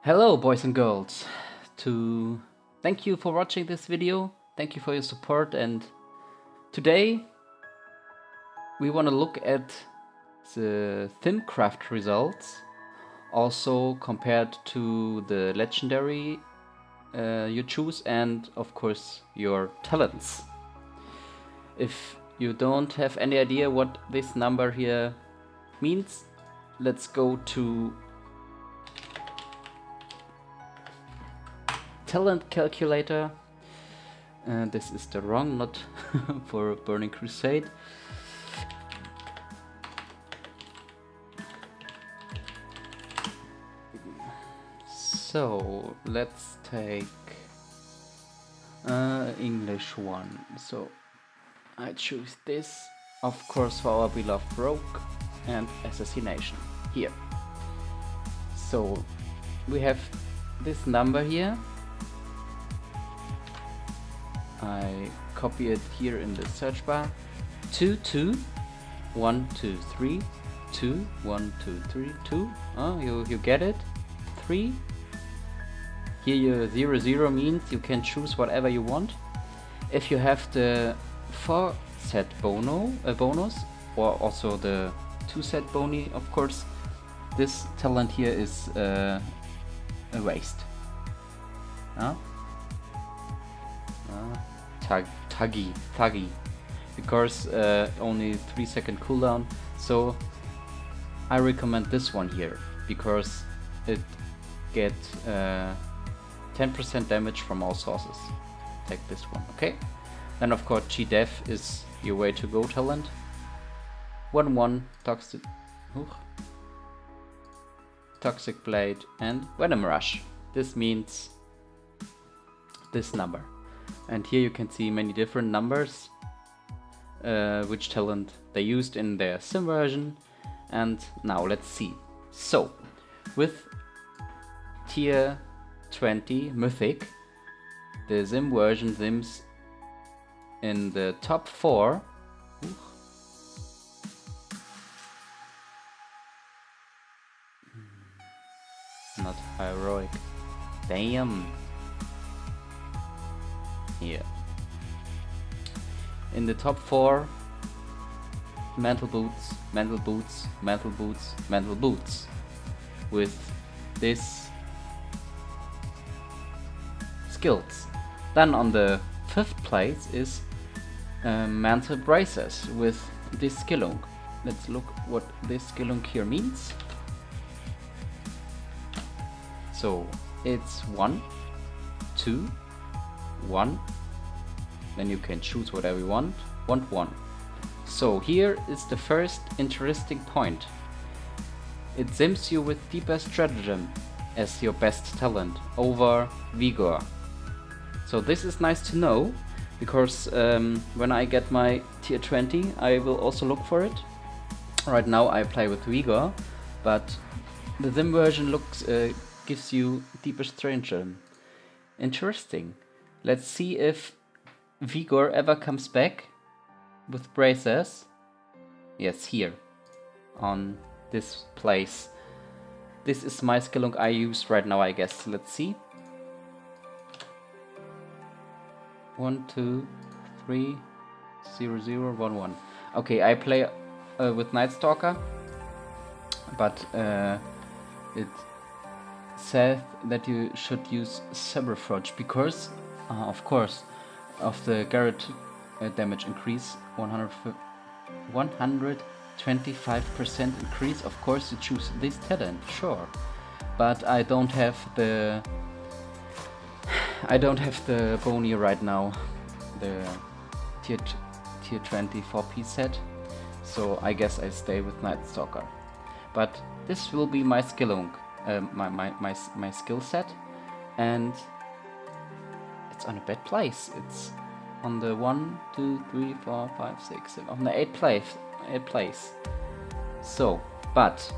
Hello boys and girls. Thank you for watching this video. Thank you for your support, and today we want to look at the ThimCraft results, also compared to the legendary you choose, and of course your talents. If you don't have any idea what this number here means, let's go to talent calculator. This is the wrong, not for Burning Crusade. So let's take English one. So I choose this, of course, for our beloved Rogue and Assassination here. So we have this number here. I copy it here in the search bar. 2 2 1 2 3 2 1 2 3 2. Oh, you get it. 3. Here your 0 0 means you can choose whatever you want. If you have the 4 set bonus, or also the 2 set boni, of course, this talent here is erased. Thuggy, because only 3-second cooldown. So I recommend this one here because it gets 10% damage from all sources. Take this one, okay? Then of course G-Def is your way to go talent. 1-1 Toxic Blade and Venom Rush. This means this number. And here you can see many different numbers, which talent they used in their sim version. And now let's see. So with tier 20 Mythic, the sim version sims in the top 4. Not heroic. Damn. Here. In the top 4, Mantle Boots, Mantle Boots, Mantle Boots, Mantle Boots. With this skills. Then on the 5th place is Mantle Braces with this skillung. Let's look what this skillung here means. So it's 1, 2, 1, then you can choose whatever you want. 1. So here is the first interesting point. It sims you with Deeper Stratagem as your best talent over Vigor. So this is nice to know, because when I get my tier 20 I will also look for it. Right now I play with Vigor, but the sim version gives you Deeper Stratagem. Interesting. Let's see if Vigor ever comes back with braces. Yes, here on this place. This is my skillung I use right now, I guess. Let's see. 1 2 3 0 0 1 1. Okay, I play with Night Stalker, but it said that you should use Sabrefroge because of course of the Garrett damage increase, 125% increase. Of course you choose this talent, sure, but I don't have the boni right now, the tier 20 4P set, so I guess I stay with Night Stalker. But this will be my skillung, my skill set, and it's on a bad place. It's on the 1, 2, 3, 4, 5, 6, 7, on the 8th place. So, but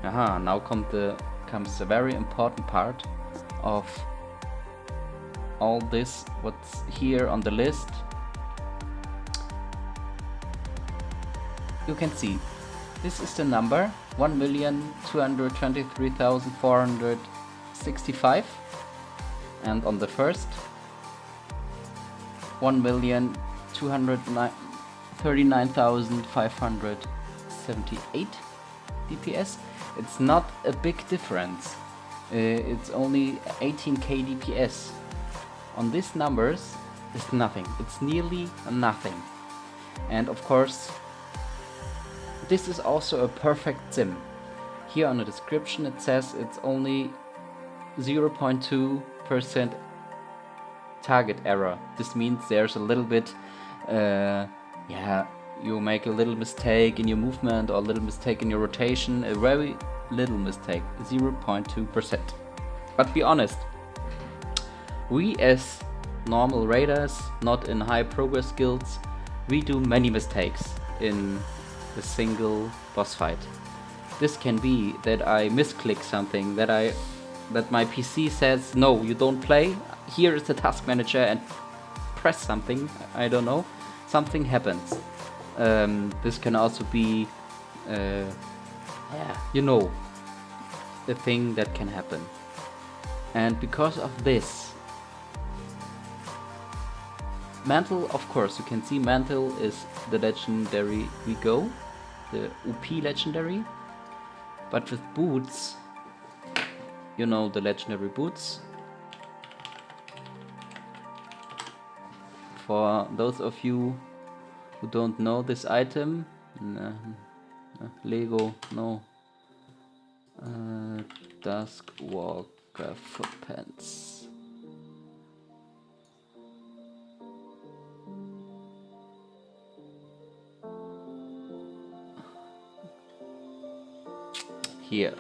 now comes the very important part of all this. What's here on the list? You can see this is the number 1,223,400 65, and on the first 1,239,578 DPS. It's not a big difference. It's only 18k DPS. On these numbers, it's nothing. It's nearly nothing. And of course, this is also a perfect sim. Here on the description it says it's only 0.2% target error. This means there's a little bit, you make a little mistake in your movement or a little mistake in your rotation, a very little mistake, 0.2%. But be honest, we as normal raiders, not in high progress guilds, we do many mistakes in a single boss fight. This can be that I misclick something, that my PC says no, you don't play, here is the task manager, and press something, I don't know, something happens. This can also be, the thing that can happen. And because of this, Mantle, of course, you can see Mantle is the legendary we go, the OP legendary. But with boots, you know the legendary boots. For those of you who don't know this item, Lego, no. Duskwalker footpants. Here.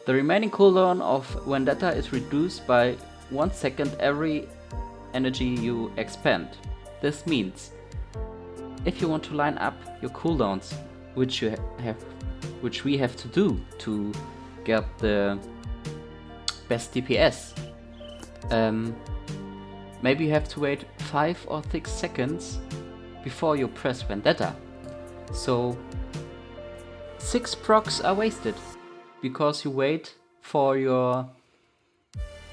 The remaining cooldown of Vendetta is reduced by 1 second every energy you expend. This means if you want to line up your cooldowns, which we have to do to get the best DPS, maybe you have to wait 5 or 6 seconds before you press Vendetta. So 6 procs are wasted because you wait for your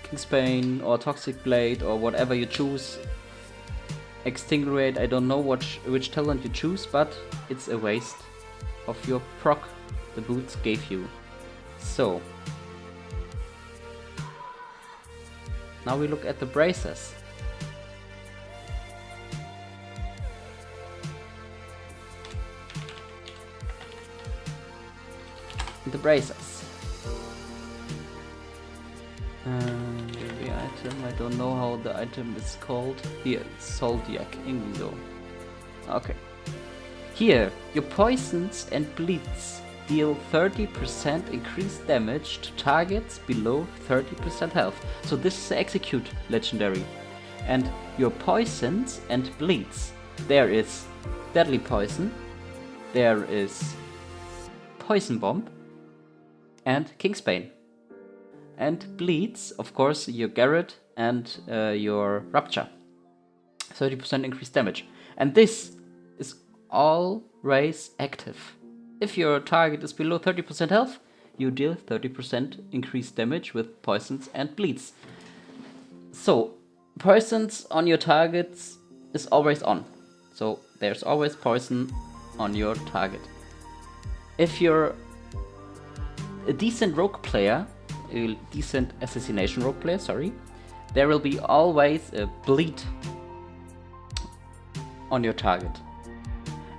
Kingsbane or Toxic Blade or whatever you choose. Extinguate, I don't know which talent you choose, but it's a waste of your proc the boots gave you. So now we look at the braces. The braces. The item, I don't know how the item is called. Here, Zodiac Ingo. Okay. Here, your poisons and bleeds deal 30% increased damage to targets below 30% health. So this is the Execute legendary. And your poisons and bleeds. There is Deadly Poison. There is Poison Bomb. And Kingsbane. And bleeds, of course, your Garrett and your Rupture. 30% increased damage. And this is always active. If your target is below 30% health, you deal 30% increased damage with poisons and bleeds. So, poisons on your targets is always on. So, there's always poison on your target. If you're a decent rogue player, a decent assassination rogue player, sorry, there will be always a bleed on your target.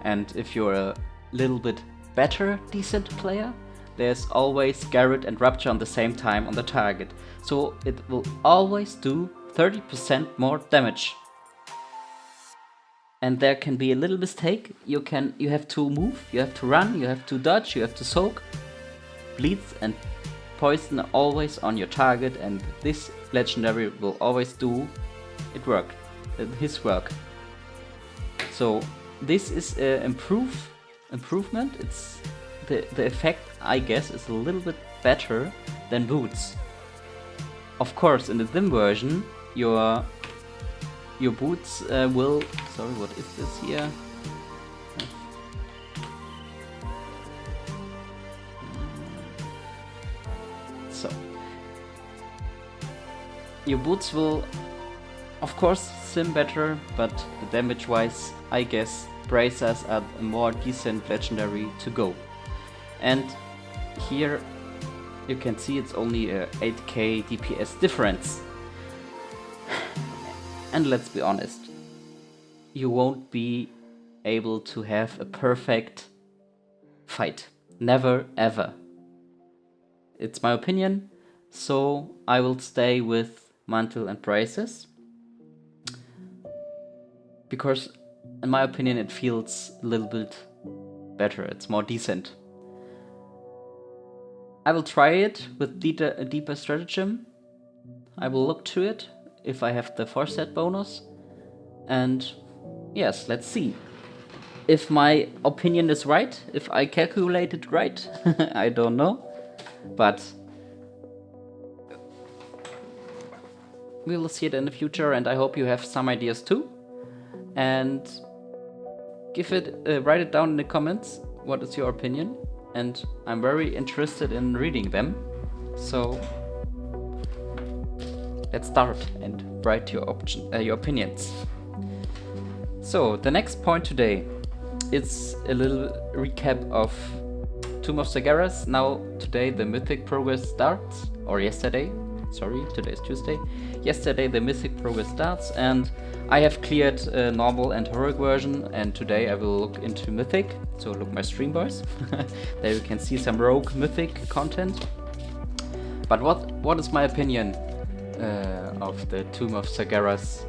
And if you're a little bit better decent player, there's always Garrett and Rupture on the same time on the target. So it will always do 30% more damage. And there can be a little mistake. You have to move, you have to run, you have to dodge, you have to soak. Bleeds and poison are always on your target, and this legendary will always do his work. So this is an improvement. It's the effect, I guess, is a little bit better than boots. Of course, in the dim version, your boots will. Sorry, what is this here? So Your boots will, of course, sim better, but damage-wise, I guess bracers are a more decent legendary to go. And here you can see it's only a 8k DPS difference. And let's be honest, you won't be able to have a perfect fight. Never ever. It's my opinion, so I will stay with mantle and braces. Because in my opinion it feels a little bit better, it's more decent. I will try it with deeper stratagem. I will look to it if I have the 4-set bonus. And yes, let's see. If my opinion is right, if I calculated right, I don't know. But we will see it in the future, and I hope you have some ideas too. And write it down in the comments, what is your opinion? And I'm very interested in reading them. So let's start and write your opinions. So the next point today is a little recap of Tomb of Sagaras. Now today the mythic progress starts, or yesterday. Sorry, today is Tuesday. Yesterday the mythic progress starts, and I have cleared normal and heroic version, and today I will look into mythic. So look my stream, boys. There you can see some rogue mythic content. But what is my opinion of the Tomb of Sagaras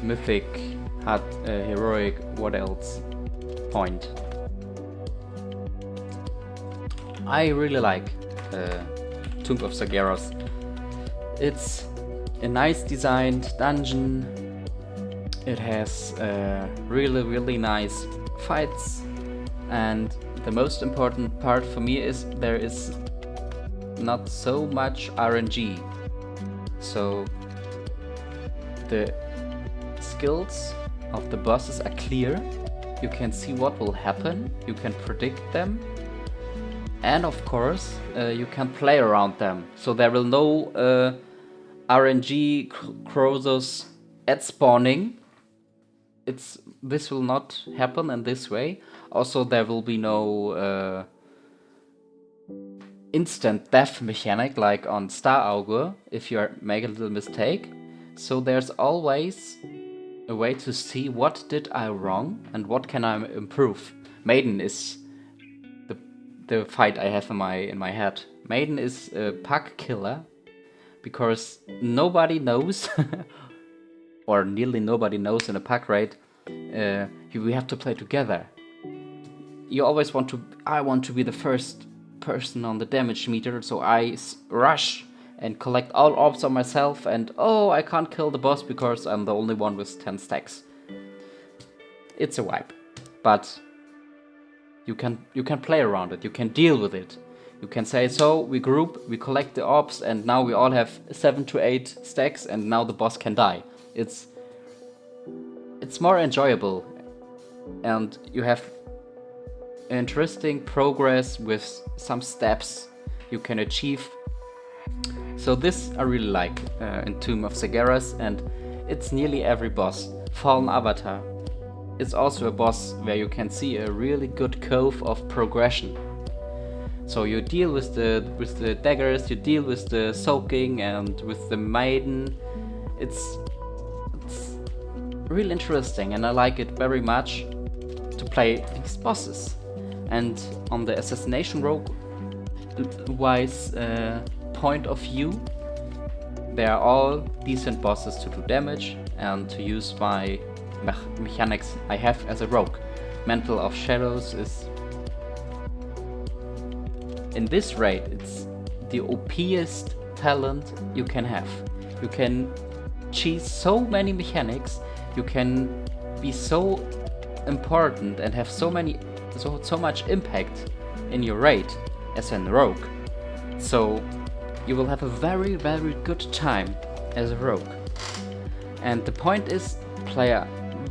mythic, heroic, what else point? I really like Tomb of Sagaras. It's a nice designed dungeon. It has really nice fights, and the most important part for me is there is not so much RNG. So the skills of the bosses are clear. You can see what will happen, you can predict them, and of course you can play around them. So there will no RNG Crosos at spawning. This will not happen in this way. Also, there will be no instant death mechanic like on Assa-Rogue if you make a little mistake. So there's always a way to see what did I wrong and what can I improve. Maiden is the fight I have in my head. Maiden is a pack killer because nobody knows or nearly nobody knows in a pack raid. We have to play together. You always I want to be the first person on the damage meter, so I rush and collect all orbs on myself, and oh, I can't kill the boss because I'm the only one with 10 stacks. It's a wipe, but you can play around it, you can deal with it. You can say, so we group, we collect the orbs, and now we all have 7 to 8 stacks, and now the boss can die. It's more enjoyable, and you have interesting progress with some steps you can achieve. So this I really like in Tomb of Sagaras, and it's nearly every boss. Fallen Avatar is also a boss where you can see a really good curve of progression. So you deal with the daggers, you deal with the soaking and with the maiden. It's really interesting, and I like it very much to play these bosses. And on the assassination rogue wise point of view, they are all decent bosses to do damage and to use my mechanics I have as a rogue. Mantle of Shadows is, in this raid, it's the OPest talent you can have. You can cheese so many mechanics, you can be so important and have so much impact in your raid as a rogue. So you will have a very good time as a rogue. And the point is,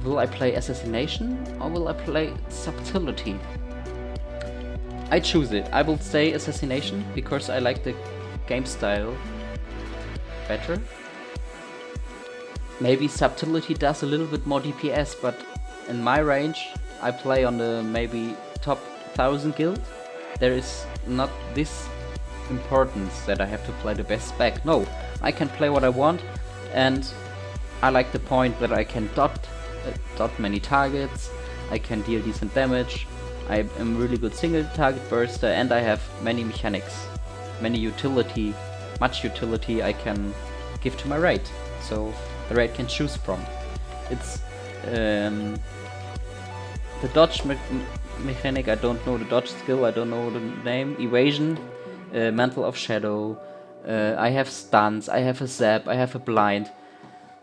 will I play assassination or will I play subtlety? I choose it. I will say assassination because I like the game style better. Maybe Subtlety does a little bit more DPS, but in my range, I play on the maybe top 1000 guild. There is not this importance that I have to play the best spec. No, I can play what I want, and I like the point that I can dot many targets, I can deal decent damage, I am really good single target burster, and I have many mechanics, much utility I can give to my raid, so the raid can choose from. It's the dodge mechanic, I don't know the dodge skill, I don't know the name, evasion, mantle of shadow, I have stuns, I have a zap, I have a blind.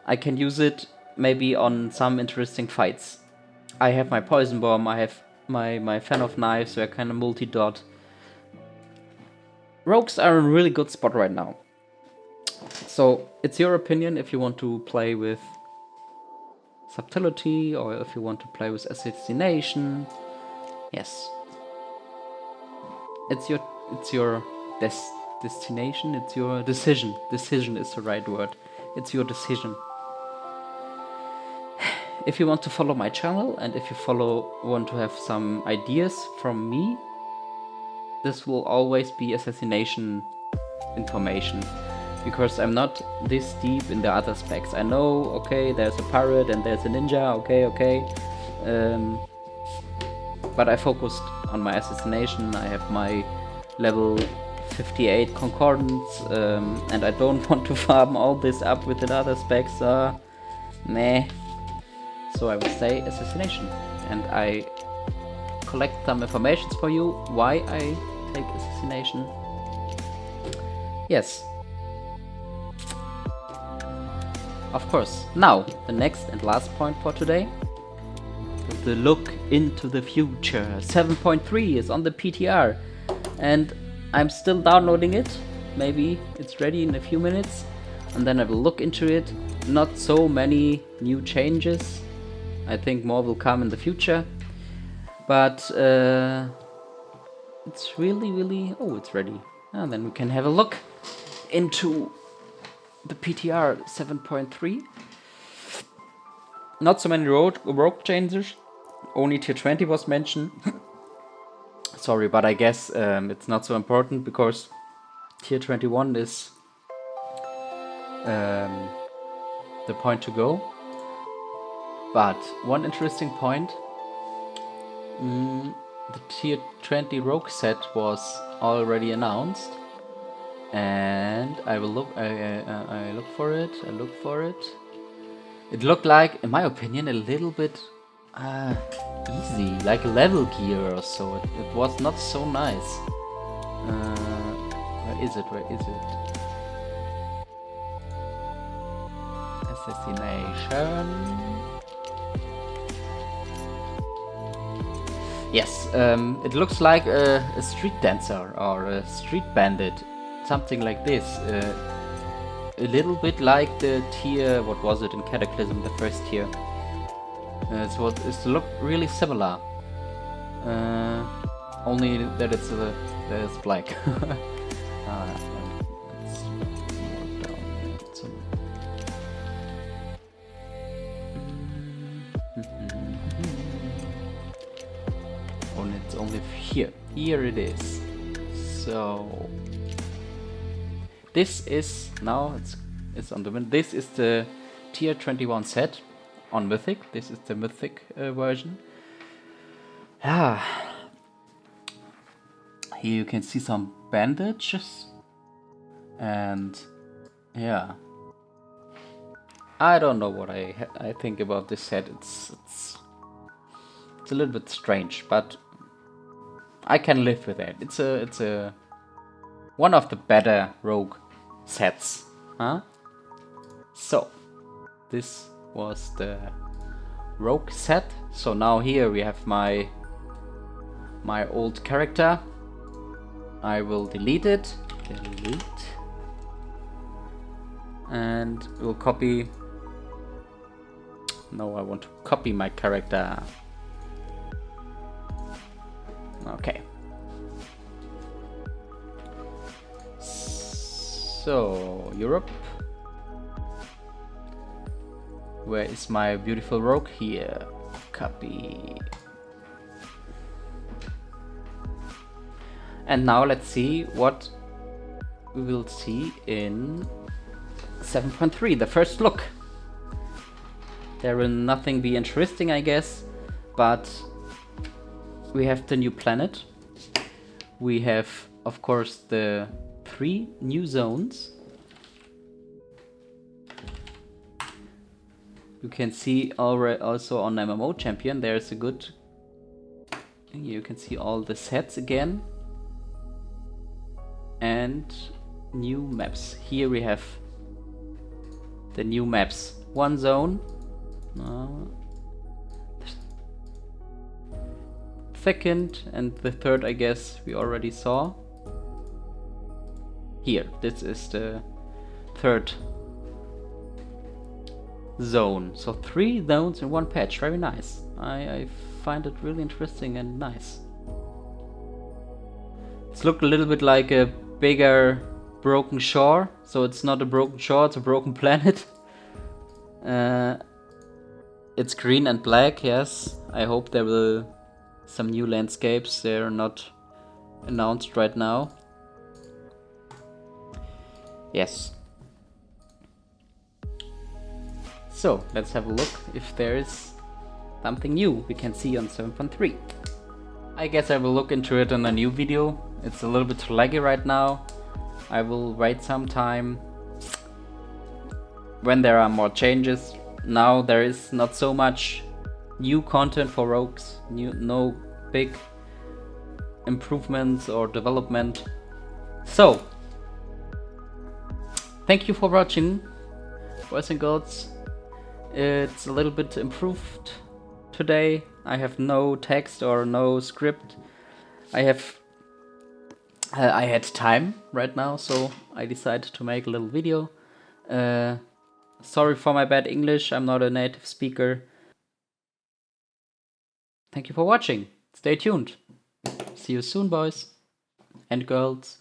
I can use it maybe on some interesting fights. I have my poison bomb, I have my fan of knives, so I kind of multi-dot. Rogues are in a really good spot right now. So it's your opinion if you want to play with Subtlety or if you want to play with Assassination. Yes. It's your destination, it's your decision. Decision is the right word. It's your decision. If you want to follow my channel and if you want to have some ideas from me, this will always be Assassination information, because I'm not this deep in the other specs. I know, okay, there's a pirate and there's a ninja, okay, but I focused on my Assassination. I have my level 58 concordance, and I don't want to farm all this up with the other specs. Meh. So I will say Assassination, and I collect some informations for you why I take Assassination. Yes. Of course. Now, the next and last point for today. The look into the future. 7.3 is on the PTR, and I'm still downloading it. Maybe it's ready in a few minutes, and then I will look into it. Not so many new changes. I think more will come in the future, but it's really... Oh, it's ready. And then we can have a look into the PTR 7.3. Not so many rogue changes. Only tier 20 was mentioned. Sorry, but I guess it's not so important because tier 21 is the point to go. But one interesting point, the tier 20 rogue set was already announced, and I will look. I look for it. It looked like, in my opinion, a little bit easy, like a level gear or so. It was not so nice. Where is it? Assassination. Yes, it looks like a street dancer or a street bandit, something like this. A little bit like the tier, what was it in Cataclysm, the first tier. So it looked really similar, only that it's black. Let's more down here. It's only here. Here it is. So this is now it's on the win. This is the tier 21 set on Mythic. This is the Mythic version. Yeah. Here you can see some bandages, and yeah, I don't know what I think about this set. It's a little bit strange, but I can live with it. It's a one of the better rogue sets, huh? So this was the rogue set. So now here we have my old character. I will delete it. Delete. And we'll copy. No, I want to copy my character. Okay. So Europe, Where is my beautiful rogue? Here. Copy. And now let's see what we will see in 7.3, the first look. There will nothing be interesting, I guess, but we have the new planet. We have, of course, the 3 new zones. You can see already also on MMO Champion, there's a good... You can see all the sets again. And new maps. Here we have the new maps. One zone. Second and the third, I guess, we already saw. Here, this is the third zone. So 3 zones in one patch. Very nice. I find it really interesting and nice. It's looked a little bit like a bigger broken shore. So it's not a broken shore, it's a broken planet. It's green and black, yes. I hope there will some new landscapes. They're not announced right now. Yes. So let's have a look if there is something new we can see on 7.3. I guess I will look into it in a new video. It's a little bit laggy right now. I will wait some time when there are more changes. Now there is not so much new content for rogues, no big improvements or development. So thank you for watching, boys and girls. It's a little bit improved today. I have no text or no script. I had time right now, so I decided to make a little video. Sorry for my bad English, I'm not a native speaker. Thank you for watching. Stay tuned. See you soon, boys and girls.